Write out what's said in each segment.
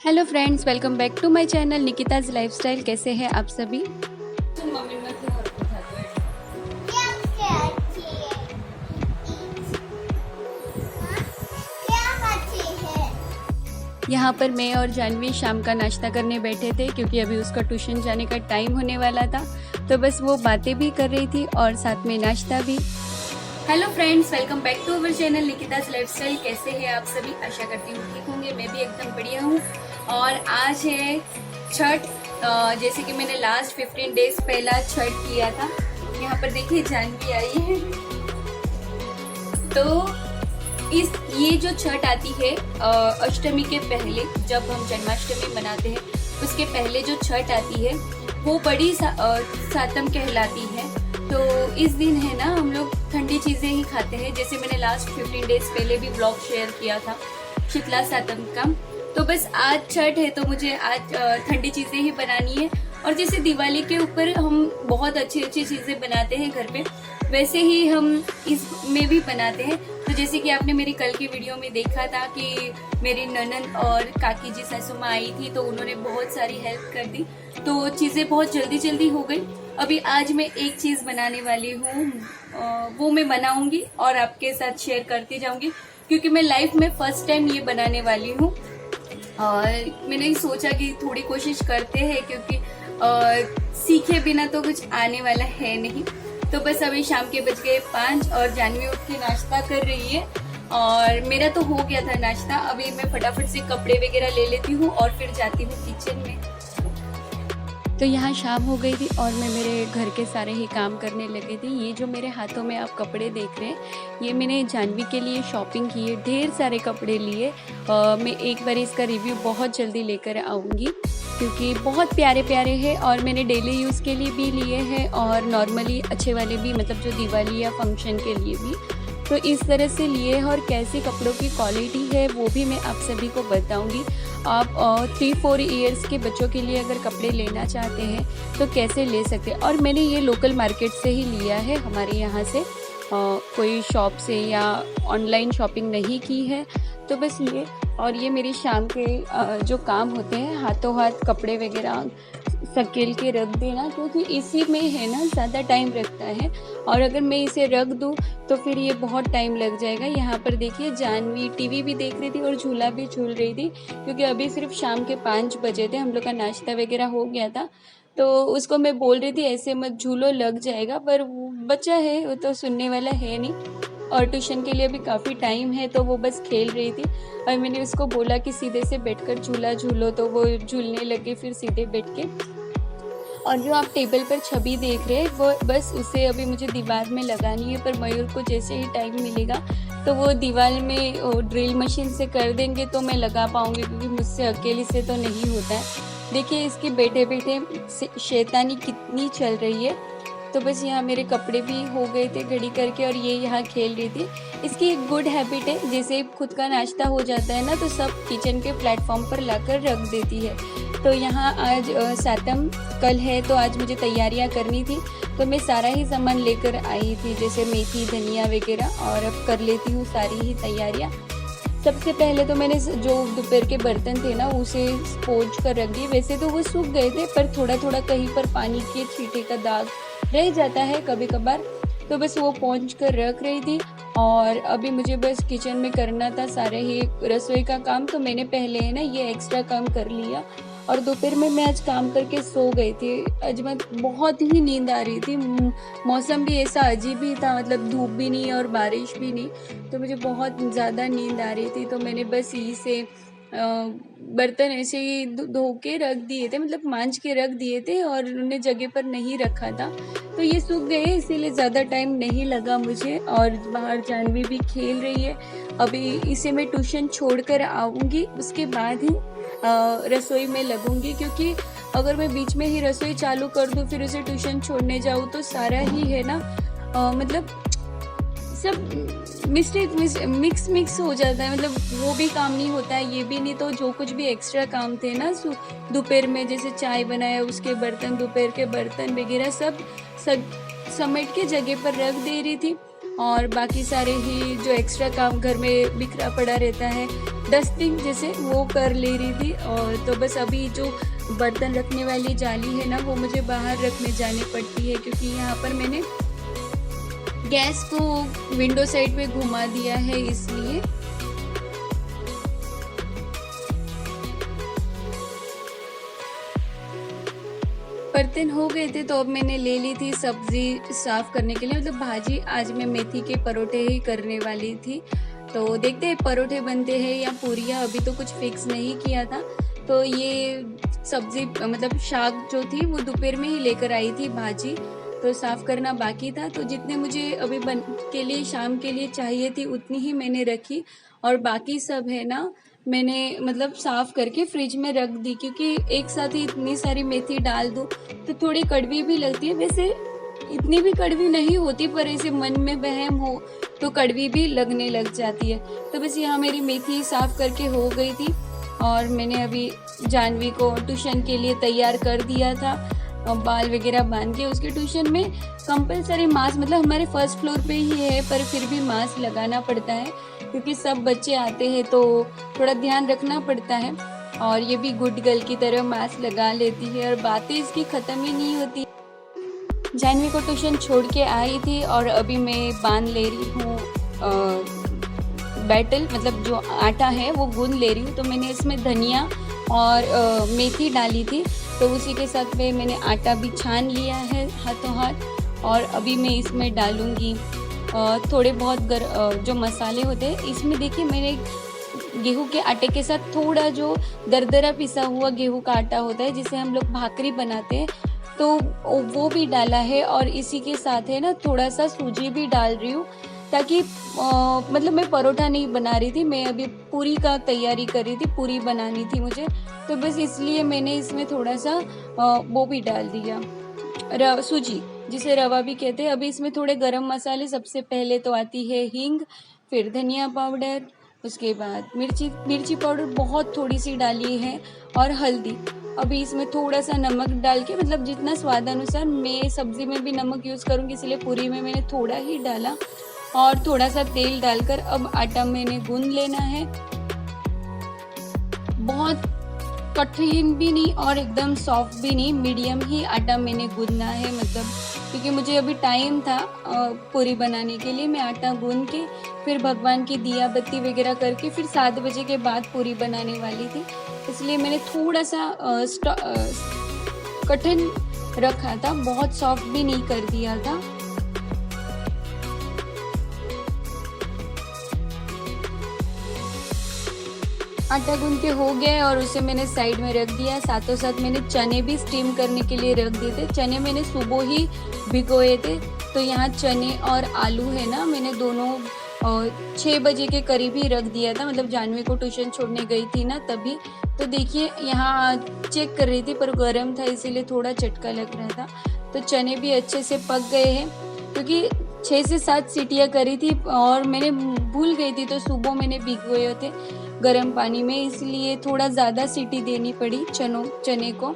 Hello friends, welcome back to my channel Nikita's lifestyle. कैसे हैं आप सभी। यहाँ पर मैं और जानवी शाम का नाश्ता करने बैठे थे क्योंकि अभी उसका ट्यूशन जाने का टाइम होने वाला था। तो बस वो बातें भी कर रही थी और साथ में नाश्ता भी। Hello friends, welcome back to our channel Nikita's lifestyle. कैसे हैं आप सभी। आशा करती हूँ ठीक होंगे। मैं भी एकदम बढ़िया हूँ। और आज है छठ। जैसे कि मैंने लास्ट 15 डेज पहला छठ किया था। यहाँ पर देखिए जानवी आई है। तो ये जो छठ आती है अष्टमी के पहले, जब हम जन्माष्टमी मनाते हैं उसके पहले जो छठ आती है वो बड़ी सातम कहलाती है। तो इस दिन है ना, हम लोग ठंडी चीज़ें ही खाते हैं। जैसे मैंने लास्ट 15 डेज पहले भी ब्लॉग शेयर किया था शीतला सातम का। तो बस आज छठ है तो मुझे आज ठंडी चीज़ें ही बनानी है। और जैसे दिवाली के ऊपर हम बहुत अच्छी अच्छी चीज़ें बनाते हैं घर पे, वैसे ही हम इसमें भी बनाते हैं। तो जैसे कि आपने मेरी कल की वीडियो में देखा था कि मेरी ननद और काकी जी सासू माँ आई थी, तो उन्होंने बहुत सारी हेल्प कर दी। तो चीज़ें बहुत जल्दी जल्दी हो गई। अभी आज मैं एक चीज़ बनाने वाली हूँ, वो मैं बनाऊंगी और आपके साथ शेयर करती जाऊंगी क्योंकि मैं लाइफ में फर्स्ट टाइम ये बनाने वाली हूँ। और मैंने सोचा कि थोड़ी कोशिश करते हैं क्योंकि सीखे बिना तो कुछ आने वाला है नहीं। तो बस अभी शाम के बज गए 5 और जानवी उठ के नाश्ता कर रही है और मेरा तो हो गया था नाश्ता। अभी मैं फटाफट से कपड़े वगैरह ले लेती हूँ और फिर जाती हूँ किचन में। तो यहाँ शाम हो गई थी और मैं मेरे घर के सारे ही काम करने लगी थी। ये जो मेरे हाथों में आप कपड़े देख रहे हैं, ये मैंने जानवी के लिए शॉपिंग की है। ढेर सारे कपड़े लिए। मैं एक बार इसका रिव्यू बहुत जल्दी लेकर आऊँगी क्योंकि बहुत प्यारे प्यारे हैं और मैंने डेली यूज़ के लिए भी लिए हैं और नॉर्मली अच्छे वाले भी, मतलब जो दिवाली या फंक्शन के लिए भी। तो इस तरह से लिए हैं और कैसी कपड़ों की क्वालिटी है वो भी मैं आप सभी को बताऊंगी। आप 3-4 ईयर्स के बच्चों के लिए अगर कपड़े लेना चाहते हैं तो कैसे ले सकते हैं। और मैंने ये लोकल मार्केट से ही लिया है, हमारे यहाँ से कोई शॉप से या ऑनलाइन शॉपिंग नहीं की है। तो बस ये, और ये मेरी शाम के जो काम होते हैं, हाथों हाथ कपड़े वगैरह सकेल के रख देना, क्योंकि इसी में है ना ज़्यादा टाइम लगता है। और अगर मैं इसे रख दूँ तो फिर ये बहुत टाइम लग जाएगा। यहाँ पर देखिए जानवी टीवी भी देख रही थी और झूला भी झूल रही थी क्योंकि अभी सिर्फ शाम के 5 बजे थे। हम लोग का नाश्ता वगैरह हो गया था। तो उसको मैं बोल रही थी ऐसे मत झूलो, लग जाएगा, पर वो बच्चा है, वो तो सुनने वाला है नहीं। और ट्यूशन के लिए भी काफ़ी टाइम है तो वो बस खेल रही थी। और मैंने उसको बोला कि सीधे से बैठकर झूला झूलो, तो वो झूलने लगे फिर सीधे बैठ के। और जो आप टेबल पर छवि देख रहे हैं वो बस उसे अभी मुझे दीवार में लगानी है, पर मयूर को जैसे ही टाइम मिलेगा तो वो दीवार में ड्रिल मशीन से कर देंगे तो मैं लगा पाऊँगी, क्योंकि मुझसे अकेले से तो नहीं होता है। देखिए इसकी बैठे बैठे शैतानी कितनी चल रही है। तो बस यहाँ मेरे कपड़े भी हो गए थे घड़ी करके और ये यहाँ खेल रही थी। इसकी एक गुड हैबिट है, जैसे खुद का नाश्ता हो जाता है ना तो सब किचन के प्लेटफॉर्म पर लाकर रख देती है। तो यहाँ आज सातम कल है तो आज मुझे तैयारियाँ करनी थी, तो मैं सारा ही सामान लेकर आई थी, जैसे मेथी धनिया वगैरह, और अब कर लेती हूँ सारी ही तैयारियाँ। सबसे पहले तो मैंने जो दोपहर के बर्तन थे ना उसे पोंछ कर रख दिए। वैसे तो वो सूख गए थे पर थोड़ा थोड़ा कहीं पर पानी के छींटे का दाग रह जाता है कभी कभार, तो बस वो पोंछ कर रख रही थी। और अभी मुझे बस किचन में करना था सारे ही रसोई का काम, तो मैंने पहले है ना ये एक्स्ट्रा काम कर लिया। और दोपहर में मैं आज काम करके सो गई थी। आज मैं बहुत ही नींद आ रही थी। मौसम भी ऐसा अजीब ही था, मतलब धूप भी नहीं और बारिश भी नहीं, तो मुझे बहुत ज़्यादा नींद आ रही थी। तो मैंने बस यही से बर्तन ऐसे ही धो के रख दिए थे, मतलब मांज के रख दिए थे और उन्हें जगह पर नहीं रखा था, तो ये सूख गए, इसीलिए ज़्यादा टाइम नहीं लगा मुझे। और बाहर जानवी भी खेल रही है। अभी इसे मैं ट्यूशन छोड़कर आऊँगी, उसके बाद ही रसोई में लगूंगी, क्योंकि अगर मैं बीच में ही रसोई चालू कर दूँ फिर उसे ट्यूशन छोड़ने जाऊँ तो सारा ही है ना मतलब सब मिक्स हो जाता है, मतलब वो भी काम नहीं होता है, ये भी नहीं। तो जो कुछ भी एक्स्ट्रा काम थे ना दोपहर में, जैसे चाय बनाया उसके बर्तन, दोपहर के बर्तन वगैरह सब समेट के जगह पर रख दे रही थी। और बाकी सारे ही जो एक्स्ट्रा काम घर में बिखरा पड़ा रहता है डस्टिंग जैसे वो कर ले रही थी। और तो बस अभी जो बर्तन रखने वाली जाली है ना, वो मुझे बाहर रखने जानी पड़ती है, क्योंकि यहाँ पर मैंने गैस को विंडो साइड पे घुमा दिया है इसलिए। बर्तन हो गए थे तो अब मैंने ले ली थी सब्जी साफ करने के लिए, मतलब भाजी। आज मैं मेथी के परोठे ही करने वाली थी, तो देखते हैं परोठे बनते हैं या पूरियाँ, अभी तो कुछ फिक्स नहीं किया था। तो ये सब्जी मतलब शाक जो थी वो दोपहर में ही लेकर आई थी भाजी, तो साफ करना बाकी था। तो जितने मुझे अभी बन के लिए शाम के लिए चाहिए थी उतनी ही मैंने रखी, और बाकी सब है ना मैंने मतलब साफ करके फ्रिज में रख दी, क्योंकि एक साथ ही इतनी सारी मेथी डाल दूँ तो थोड़ी कड़वी भी लगती है। वैसे इतनी भी कड़वी नहीं होती, पर ऐसे मन में वहम हो तो कड़वी भी लगने लग जाती है। तो बस यहाँ मेरी मेथी साफ करके हो गई थी, और मैंने अभी जानवी को ट्यूशन के लिए तैयार कर दिया था, बाल वगैरह बांध के। उसके ट्यूशन में कंपलसरी मास्क, मतलब हमारे फर्स्ट फ्लोर पे ही है, पर फिर भी मास्क लगाना पड़ता है, क्योंकि सब बच्चे आते हैं तो थोड़ा ध्यान रखना पड़ता है। और ये भी गुड गर्ल की तरह मास्क लगा लेती है, और बातें इसकी ख़त्म ही नहीं होती। जानवी को ट्यूशन छोड़ के आई थी, और अभी मैं बांध ले रही हूँ बैटल, मतलब जो आटा है वो गूंद ले रही हूँ। तो मैंने इसमें धनिया और मेथी डाली थी, तो उसी के साथ में मैंने आटा भी छान लिया है हाथों हाथ, और अभी मैं इसमें डालूँगी थोड़े बहुत जो मसाले होते हैं। इसमें देखिए मैंने गेहूं के आटे के साथ थोड़ा जो दरदरा पिसा हुआ गेहूं का आटा होता है, जिसे हम लोग भाकरी बनाते हैं, तो वो भी डाला है। और इसी के साथ है ना थोड़ा सा सूजी भी डाल रही हूँ, ताकि मतलब मैं परोठा नहीं बना रही थी, मैं अभी पूरी का तैयारी कर रही थी, पूरी बनानी थी मुझे, तो बस इसलिए मैंने इसमें थोड़ा सा वो भी डाल दिया, सूजी जिसे रवा भी कहते हैं। अभी इसमें थोड़े गरम मसाले, सबसे पहले तो आती है हींग, फिर धनिया पाउडर, उसके बाद मिर्ची पाउडर बहुत थोड़ी सी डाली है, और हल्दी। अभी इसमें थोड़ा सा नमक डाल के, मतलब जितना स्वाद अनुसार, मैं सब्जी में भी नमक यूज़ करूँगी इसलिए पूरी में मैंने थोड़ा ही डाला, और थोड़ा सा तेल डालकर अब आटा मैंने गूंद लेना है। बहुत कठिन भी नहीं और एकदम सॉफ्ट भी नहीं, मीडियम ही आटा मैंने गूंदना है, मतलब क्योंकि मुझे अभी टाइम था पूरी बनाने के लिए। मैं आटा गूंद के फिर भगवान की दिया बत्ती वगैरह करके फिर 7 बजे के बाद पूरी बनाने वाली थी, इसलिए मैंने थोड़ा सा कठिन रखा था, बहुत सॉफ्ट भी नहीं कर दिया था। आटा गूंद के हो गया और उसे मैंने साइड में रख दिया। साथों साथ मैंने चने भी स्टीम करने के लिए रख दिए थे। चने मैंने सुबह ही भिगोए थे, तो यहाँ चने और आलू है ना, मैंने दोनों 6 बजे के करीब ही रख दिया था, मतलब जानवी को ट्यूशन छोड़ने गई थी ना तभी। तो देखिए यहाँ चेक कर रही थी पर गर्म था इसीलिए थोड़ा चटका लग रहा था। तो चने भी अच्छे से पक गए हैं, क्योंकि 6 से 7 सीटियाँ करी थी और मैंने भूल गई थी, तो सुबह मैंने भिगोए थे गर्म पानी में, इसलिए थोड़ा ज़्यादा सीटी देनी पड़ी चने को।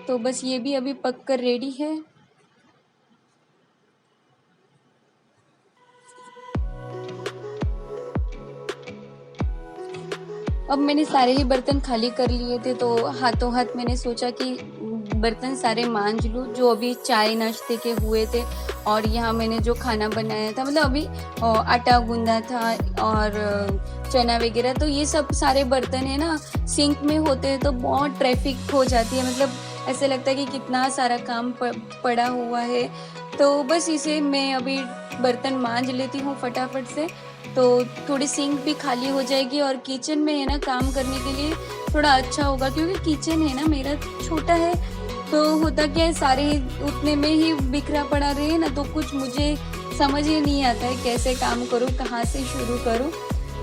तो बस ये भी अभी पक कर रेडी है। अब मैंने सारे ही बर्तन खाली कर लिए थे, तो हाथों हाथ मैंने सोचा कि बर्तन सारे मांज लूँ जो अभी चाय नाश्ते के हुए थे। और यहाँ मैंने जो खाना बनाया था, मतलब अभी आटा गूंदा था और चना वगैरह, तो ये सब सारे बर्तन है ना सिंक में होते हैं तो बहुत ट्रैफिक हो जाती है, मतलब ऐसे लगता है कि कितना सारा काम पड़ा हुआ है। तो बस इसे मैं अभी बर्तन मांज लेती हूँ फटाफट से, तो थोड़ी सिंक भी खाली हो जाएगी और किचन में है ना काम करने के लिए थोड़ा अच्छा होगा, क्योंकि किचन है ना मेरा छोटा है, तो होता क्या है सारे उतने में ही बिखरा पड़ा रहे ना, तो कुछ मुझे समझ ही नहीं आता है कैसे काम करूँ, कहाँ से शुरू करूँ।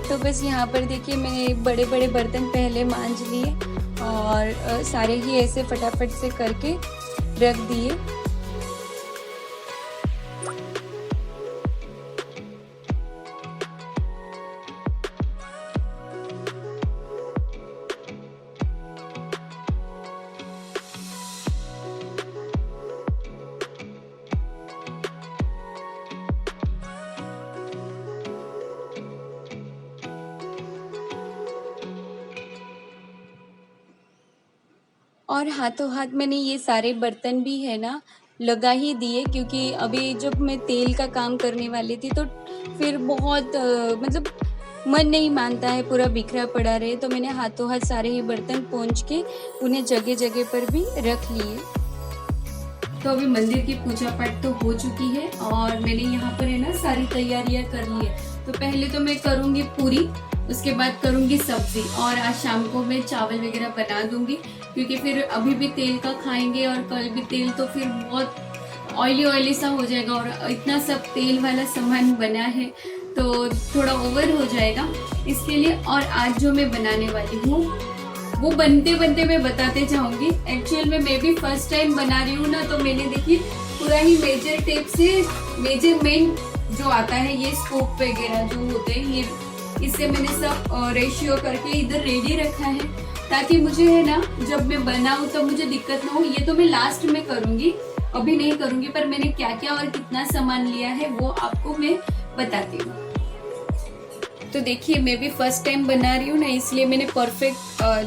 तो बस यहाँ पर देखिए मैंने बड़े बड़े बर्तन पहले मांज लिए और सारे ही ऐसे फटाफट से करके रख दिए। और हाथों हाथ मैंने ये सारे बर्तन भी है ना लगा ही दिए, क्योंकि अभी जब मैं तेल का काम करने वाली थी तो फिर बहुत मतलब मन नहीं मानता है पूरा बिखरा पड़ा रहे, तो मैंने हाथों हाथ सारे ही बर्तन पोंछ के उन्हें जगह जगह पर भी रख लिए। तो अभी मंदिर की पूजा पाठ तो हो चुकी है और मैंने यहाँ पर है ना सारी तैयारियां कर ली है। तो पहले तो मैं करूँगी पूरी, उसके बाद करूँगी सब्जी, और आज शाम को मैं चावल वगैरह बना दूंगी, क्योंकि फिर अभी भी तेल का खाएंगे और कल भी तेल, तो फिर बहुत ऑयली ऑयली सा हो जाएगा और इतना सब तेल वाला सामान बना है तो थोड़ा ओवर हो जाएगा इसके लिए। और आज जो मैं बनाने वाली हूँ वो बनते बनते मैं बताते जाऊंगी। एक्चुअल में मैं भी फर्स्ट टाइम बना रही हूँ ना, तो मैंने देखिए पूरा ही मेजर टेप से मेजरमेंट जो आता है, ये स्कोप वगैरह जो होते हैं, ये इससे मैंने सब रेशियो करके इधर रेडी रखा है, ताकि मुझे है ना जब मैं बनाऊँ तो मुझे दिक्कत ना हो। ये तो मैं लास्ट में करूंगी, अभी नहीं करूंगी, पर मैंने क्या क्या और कितना सामान लिया है वो आपको मैं बताती हूँ। तो देखिए मैं भी फर्स्ट टाइम बना रही हूँ ना, इसलिए मैंने परफेक्ट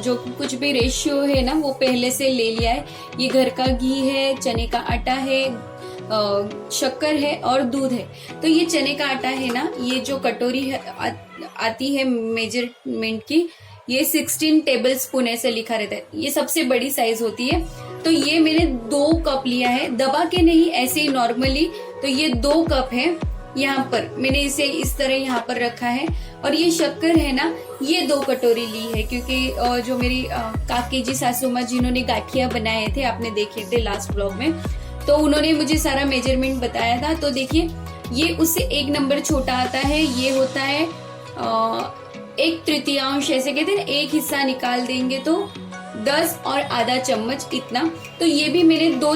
जो कुछ भी रेशियो है ना वो पहले से ले लिया है। ये घर का घी है, चने का आटा है, शक्कर है और दूध है। तो ये चने का आटा है ना, ये जो कटोरी है आती है मेजरमेंट की, ये 16 टेबल स्पून ऐसे लिखा रहता है, ये सबसे बड़ी साइज होती है। तो ये मैंने 2 कप लिया है, दबा के नहीं, ऐसे ही नॉर्मली। तो ये 2 कप है, यहाँ पर मैंने इसे इस तरह यहाँ पर रखा है। और ये शक्कर है ना, ये 2 कटोरी ली है, क्योंकि जो मेरी काकी जी सासू माँ जिन्होंने गाठिया बनाए थे, आपने देखे थे लास्ट ब्लॉग में, तो उन्होंने मुझे सारा मेजरमेंट बताया था। तो देखिए ये उससे 1 नंबर छोटा आता है, ये होता है 1/3, ऐसे कहते हैं, एक हिस्सा निकाल देंगे तो 10 और आधा चम्मच इतना। तो ये भी मैंने 2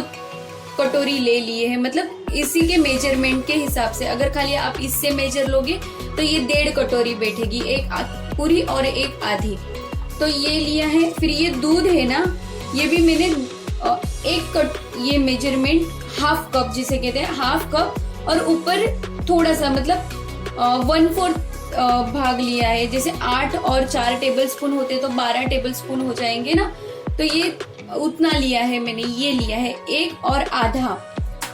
कटोरी ले लिए हैं, मतलब इसी के मेजरमेंट के हिसाब से। अगर खाली आप इससे मेजर लोगे तो ये 1.5 कटोरी बैठेगी, एक पूरी और एक आधी। तो ये लिया है। फिर ये दूध है ना, ये भी मैंने ये मेजरमेंट हाफ कप जिसे कहते हैं, हाफ कप और ऊपर थोड़ा सा, मतलब 1/4 भाग लिया है। जैसे 8 और 4 टेबल स्पून होते तो 12 टेबल स्पून हो जाएंगे ना, तो ये उतना लिया है मैंने, ये लिया है 1 और आधा।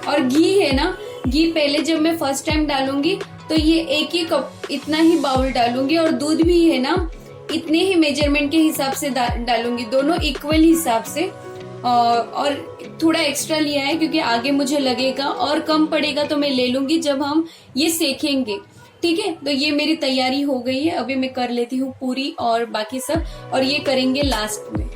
और घी है ना, घी पहले जब मैं फर्स्ट टाइम डालूंगी तो ये 1 ही कप इतना ही बाउल डालूंगी, और दूध भी है ना इतने ही मेजरमेंट के हिसाब से डालूंगी, दोनों इक्वल हिसाब से। और थोड़ा एक्स्ट्रा लिया है क्योंकि आगे मुझे लगेगा और कम पड़ेगा तो मैं ले लूंगी जब हम ये सेकेंगे। ठीक है, तो ये मेरी तैयारी हो गई है। अभी मैं कर लेती हूँ पूरी और बाकी सब, और ये करेंगे लास्ट में।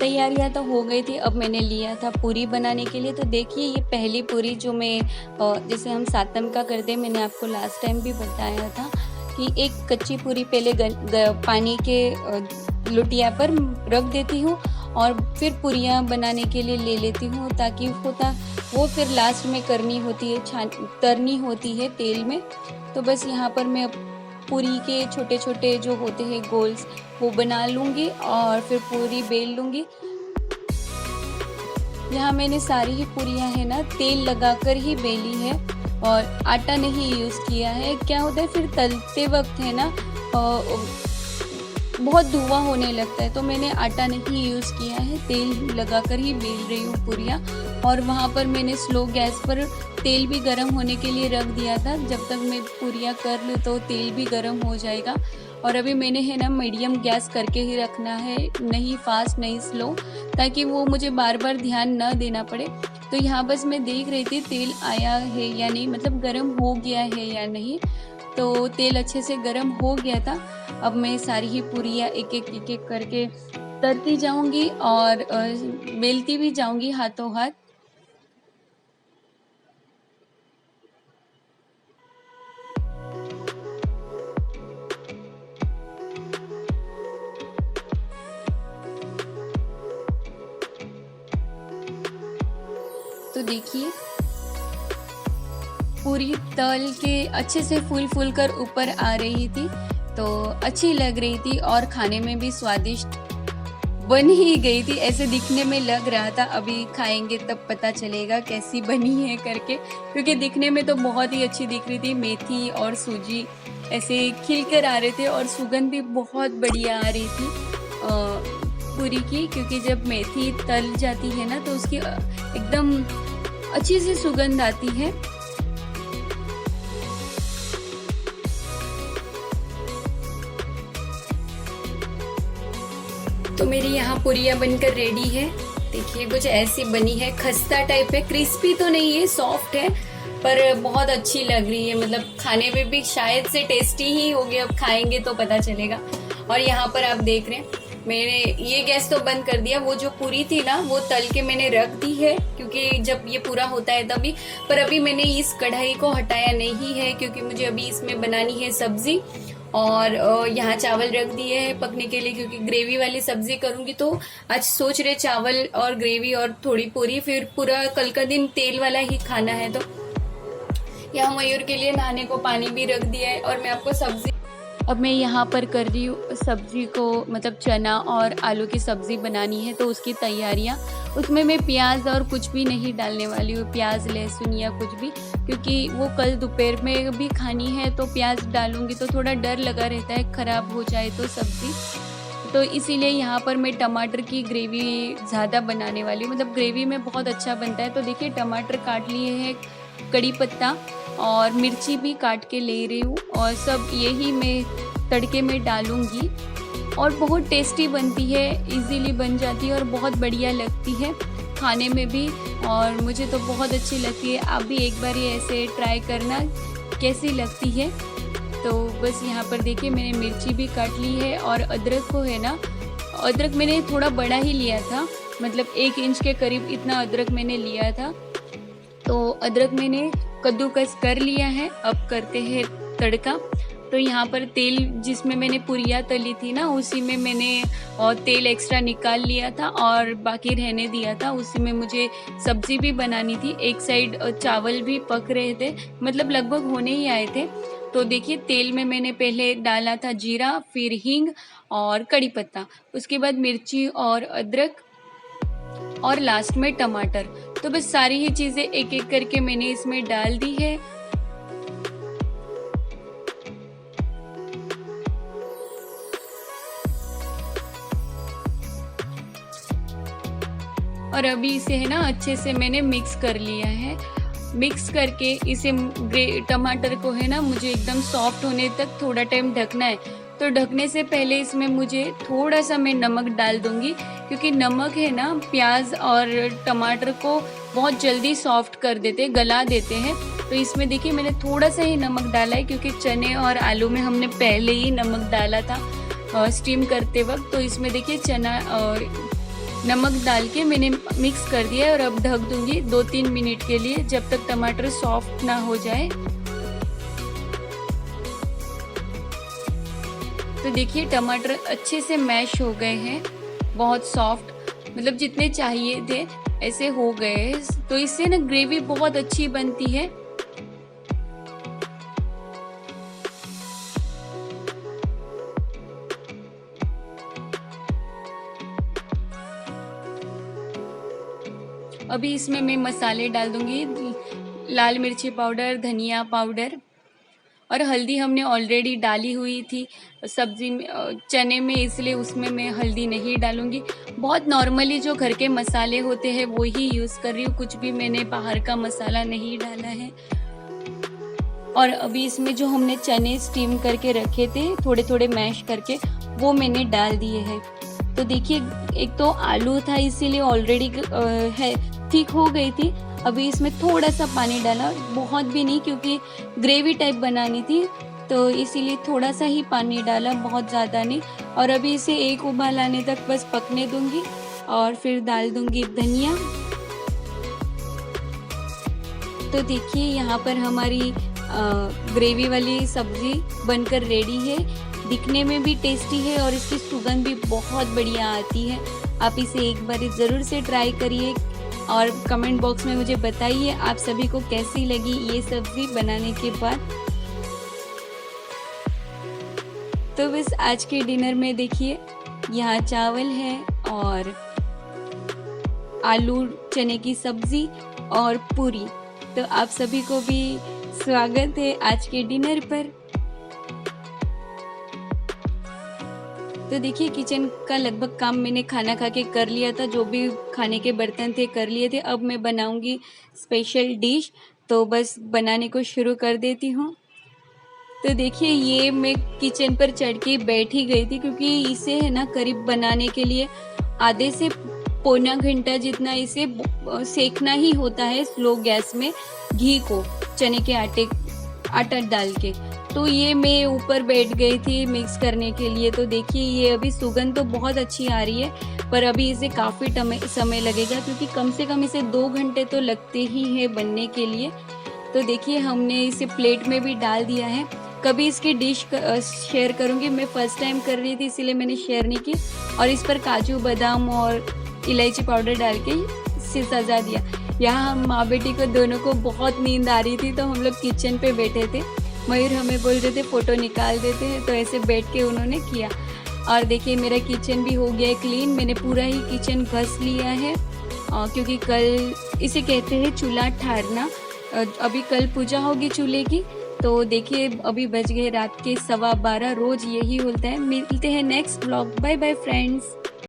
तैयारियां तो हो गई थी, अब मैंने लिया था पूरी बनाने के लिए। तो देखिए ये पहली पूरी जो मैं जैसे हम सातम का करते हैं, मैंने आपको लास्ट टाइम भी बताया था कि एक कच्ची पूरी पहले पानी के लुटिया पर रख देती हूँ और फिर पूरियाँ बनाने के लिए ले लेती हूँ, ताकि वो फिर लास्ट में करनी होती है, तरनी होती है तेल में। तो बस यहाँ पर मैं पूरी के छोटे छोटे जो होते हैं गोल्स वो बना लूँगी और फिर पूरी बेल लूँगी। यहाँ मैंने सारी ही पूरियाँ है ना तेल लगाकर ही बेली है और आटा नहीं यूज़ किया है। क्या होता है फिर तलते वक्त है ना बहुत धुआं होने लगता है, तो मैंने आटा नहीं यूज़ किया है, तेल लगाकर ही बेल रही हूँ पूरियाँ। और वहाँ पर मैंने स्लो गैस पर तेल भी गर्म होने के लिए रख दिया था, जब तक मैं पूरियाँ कर लूँ तो तेल भी गर्म हो जाएगा। और अभी मैंने है ना मीडियम गैस करके ही रखना है, नहीं फास्ट नहीं स्लो, ताकि वो मुझे बार बार ध्यान न देना पड़े। तो यहाँ बस मैं देख रही थी तेल आया है या नहीं, मतलब गर्म हो गया है या नहीं। तो तेल अच्छे से गर्म हो गया था। अब मैं सारी ही पूरियाँ एक एक करके तरती जाऊंगी और बेलती भी जाऊंगी हाथों हाथ। तो देखिए पूरी तल के अच्छे से फूल कर ऊपर आ रही थी, तो अच्छी लग रही थी और खाने में भी स्वादिष्ट बन ही गई थी, ऐसे दिखने में लग रहा था। अभी खाएंगे तब पता चलेगा कैसी बनी है करके, क्योंकि दिखने में तो बहुत ही अच्छी दिख रही थी। मेथी और सूजी ऐसे खिल कर आ रहे थे और सुगंध भी बहुत बढ़िया आ रही थी पूरी की, क्योंकि जब मेथी तल जाती है ना तो उसकी एकदम अच्छी सी सुगंध आती है। तो मेरी यहाँ पूरियाँ बनकर रेडी है। देखिए कुछ ऐसी बनी है, खस्ता टाइप है, क्रिस्पी तो नहीं है, सॉफ्ट है, पर बहुत अच्छी लग रही है। मतलब खाने में भी शायद से टेस्टी ही होगी, अब खाएंगे तो पता चलेगा। और यहाँ पर आप देख रहे हैं मैंने ये गैस तो बंद कर दिया, वो जो पूरी थी ना वो तल के मैंने रख दी है, क्योंकि जब ये पूरा होता है तभी। पर अभी मैंने इस कढ़ाई को हटाया नहीं है, क्योंकि मुझे अभी इसमें बनानी है सब्जी। और यहाँ चावल रख दिए हैं पकने के लिए, क्योंकि ग्रेवी वाली सब्जी करूंगी। तो आज सोच रहे चावल और ग्रेवी और थोड़ी पूरी, फिर पूरा कल का दिन तेल वाला ही खाना है। तो यहाँ मयूर के लिए नहाने को पानी भी रख दिया है। और मैं आपको सब्जी, अब मैं यहाँ पर कर रही हूँ सब्जी को, मतलब चना और आलू की सब्जी बनानी है तो उसकी तैयारियाँ। उसमें मैं प्याज और कुछ भी नहीं डालने वाली हूँ, प्याज लहसुन या कुछ भी, क्योंकि वो कल दोपहर में भी खानी है। तो प्याज डालूंगी तो थोड़ा डर लगा रहता है ख़राब हो जाए तो सब्ज़ी। तो इसीलिए यहाँ पर मैं टमाटर की ग्रेवी ज़्यादा बनाने वाली हूँ, मतलब ग्रेवी में बहुत अच्छा बनता है। तो देखिए टमाटर काट लिए हैं, कड़ी पत्ता और मिर्ची भी काट के ले रही हूँ, और सब यही मैं तड़के में डालूँगी। और बहुत टेस्टी बनती है, इजीली बन जाती है और बहुत बढ़िया लगती है खाने में भी, और मुझे तो बहुत अच्छी लगती है। आप भी एक बार ये ऐसे ट्राई करना कैसी लगती है। तो बस यहाँ पर देखिए मैंने मिर्ची भी काट ली है। और अदरक को है ना, अदरक मैंने थोड़ा बड़ा ही लिया था, मतलब 1 इंच के करीब इतना अदरक मैंने लिया था। तो अदरक मैंने कद्दूकस कर लिया है। अब करते हैं तड़का। तो यहाँ पर तेल जिसमें मैंने पूरियाँ तली थी ना, उसी में मैंने तेल एक्स्ट्रा निकाल लिया था और बाकी रहने दिया था। उसी में मुझे सब्ज़ी भी बनानी थी, एक साइड चावल भी पक रहे थे, मतलब लगभग होने ही आए थे। तो देखिए तेल में मैंने पहले डाला था जीरा, फिर हींग और कड़ी पत्ता, उसके बाद मिर्ची और अदरक, और लास्ट में टमाटर। तो बस सारी ही चीज़ें एक एक करके मैंने इसमें डाल दी है। और अभी इसे है ना अच्छे से मैंने मिक्स कर लिया है। मिक्स करके इसे टमाटर को है ना मुझे एकदम सॉफ्ट होने तक थोड़ा टाइम ढकना है। तो ढकने से पहले इसमें मुझे थोड़ा सा मैं नमक डाल दूंगी, क्योंकि नमक है ना प्याज और टमाटर को बहुत जल्दी सॉफ्ट कर देते, गला देते हैं। तो इसमें देखिए मैंने थोड़ा सा ही नमक डाला है, क्योंकि चने और आलू में हमने पहले ही नमक डाला था स्टीम करते वक्त। तो इसमें देखिए चना और नमक डाल के मैंने मिक्स कर दिया है। और अब ढक दूंगी 2-3 मिनट के लिए, जब तक टमाटर सॉफ्ट ना हो जाए। तो देखिए टमाटर अच्छे से मैश हो गए हैं, बहुत सॉफ्ट, मतलब जितने चाहिए थे ऐसे हो गए। तो इससे ना ग्रेवी बहुत अच्छी बनती है। अभी इसमें मैं मसाले डाल दूंगी, लाल मिर्ची पाउडर, धनिया पाउडर और हल्दी हमने ऑलरेडी डाली हुई थी सब्जी में, चने में, इसलिए उसमें मैं हल्दी नहीं डालूंगी। बहुत नॉर्मली जो घर के मसाले होते हैं वो ही यूज़ कर रही हूँ, कुछ भी मैंने बाहर का मसाला नहीं डाला है। और अभी इसमें जो हमने चने स्टीम करके रखे थे थोड़े थोड़े मैश करके, वो मैंने डाल दिए हैं। तो देखिए एक तो आलू था इसीलिए ऑलरेडी है ठीक हो गई थी। अभी इसमें थोड़ा सा पानी डाला, बहुत भी नहीं, क्योंकि ग्रेवी टाइप बनानी थी, तो इसीलिए थोड़ा सा ही पानी डाला, बहुत ज़्यादा नहीं। और अभी इसे एक उबाल आने तक बस पकने दूंगी और फिर डाल दूंगी धनिया। तो देखिए यहाँ पर हमारी ग्रेवी वाली सब्जी बनकर रेडी है, दिखने में भी टेस्टी है और इसकी सुगंध भी बहुत बढ़िया आती है। आप इसे एक बार ज़रूर से ट्राई करिए और कमेंट बॉक्स में मुझे बताइए आप सभी को कैसी लगी ये सब्ज़ी बनाने के बाद। तो बस आज के डिनर में देखिए यहाँ चावल है और आलू चने की सब्ज़ी और पूरी। तो आप सभी को भी स्वागत है आज के डिनर पर। तो देखिए किचन का लगभग काम मैंने खाना खा के कर लिया था, जो भी खाने के बर्तन थे कर लिए थे। अब मैं बनाऊंगी स्पेशल डिश, तो बस बनाने को शुरू कर देती हूँ। तो देखिए ये मैं किचन पर चढ़ के बैठ ही गई थी, क्योंकि इसे है ना करीब बनाने के लिए आधे से पौना घंटा जितना इसे सेकना ही होता है स्लो गैस में, घी को चने के आटा डाल के। तो ये मैं ऊपर बैठ गई थी मिक्स करने के लिए। तो देखिए ये अभी सुगंध तो बहुत अच्छी आ रही है, पर अभी इसे काफ़ी समय लगेगा, क्योंकि कम से कम इसे 2 घंटे तो लगते ही है बनने के लिए। तो देखिए हमने इसे प्लेट में भी डाल दिया है। कभी इसकी डिश शेयर करूँगी, मैं फर्स्ट टाइम कर रही थी इसीलिए मैंने शेयर नहीं की। और इस पर काजू बादाम और इलायची पाउडर डाल के इसे सजा दिया। यहाँ हम माँ बेटी को दोनों को बहुत नींद आ रही थी, तो हम लोग किचन पे बैठे थे। मयूर हमें बोल रहे थे फ़ोटो निकाल देते हैं, तो ऐसे बैठ के उन्होंने किया। और देखिए मेरा किचन भी हो गया है क्लीन। मैंने पूरा ही किचन घस लिया है, क्योंकि कल इसे कहते हैं चूल्हा ठारना। अभी कल पूजा होगी चूल्हे की। तो देखिए अभी बज गए रात के 12:15। रोज़ यही होता है। मिलते हैं next vlog. Bye bye friends.